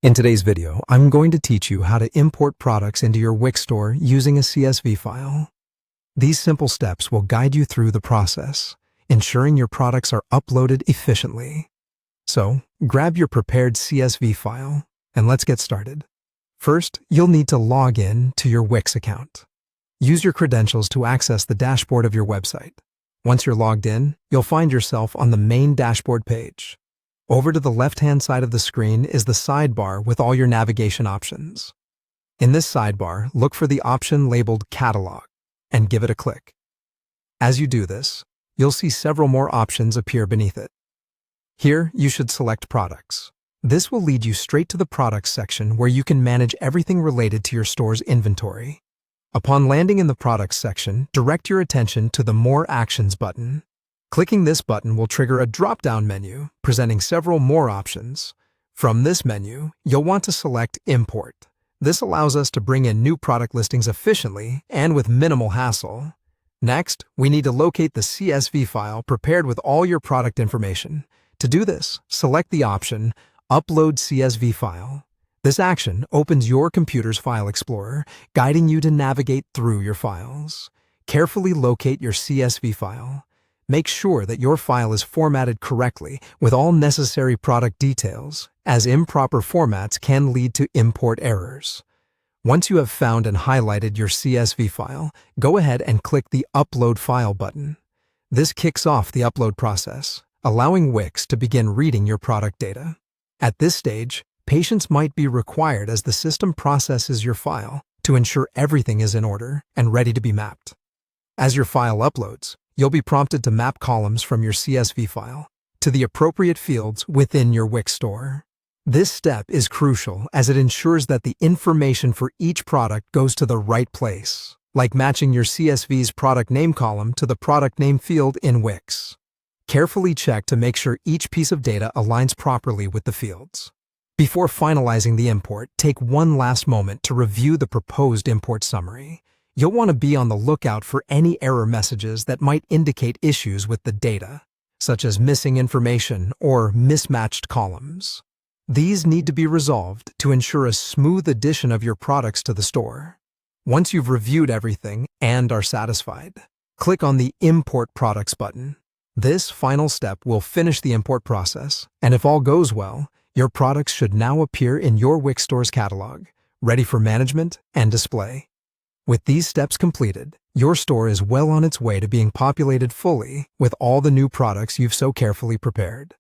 In today's video, I'm going to teach you how to import products into your Wix store using a CSV file. These simple steps will guide you through the process, ensuring your products are uploaded efficiently. So, grab your prepared CSV file, and let's get started. First, you'll need to log in to your Wix account. Use your credentials to access the dashboard of your website. Once you're logged in, you'll find yourself on the main dashboard page. Over to the left-hand side of the screen is the sidebar with all your navigation options. In this sidebar, look for the option labeled Catalog and give it a click. As you do this, you'll see several more options appear beneath it. Here, you should select Products. This will lead you straight to the Products section where you can manage everything related to your store's inventory. Upon landing in the Products section, direct your attention to the More Actions button. Clicking this button will trigger a drop-down menu presenting several more options. From this menu, you'll want to select Import. This allows us to bring in new product listings efficiently and with minimal hassle. Next, we need to locate the CSV file prepared with all your product information. To do this, select the option Upload CSV File. This action opens your computer's file explorer, guiding you to navigate through your files. Carefully locate your CSV file. Make sure that your file is formatted correctly with all necessary product details, as improper formats can lead to import errors. Once you have found and highlighted your CSV file, go ahead and click the Upload File button. This kicks off the upload process, allowing Wix to begin reading your product data. At this stage, patience might be required as the system processes your file to ensure everything is in order and ready to be mapped. As your file uploads, you'll be prompted to map columns from your CSV file to the appropriate fields within your Wix store. This step is crucial as it ensures that the information for each product goes to the right place, like matching your CSV's product name column to the product name field in Wix. Carefully check to make sure each piece of data aligns properly with the fields. Before finalizing the import, take one last moment to review the proposed import summary. You'll want to be on the lookout for any error messages that might indicate issues with the data, such as missing information or mismatched columns. These need to be resolved to ensure a smooth addition of your products to the store. Once you've reviewed everything and are satisfied, click on the Import Products button. This final step will finish the import process, and if all goes well, your products should now appear in your Wix store's catalog, ready for management and display. With these steps completed, your store is well on its way to being populated fully with all the new products you've so carefully prepared.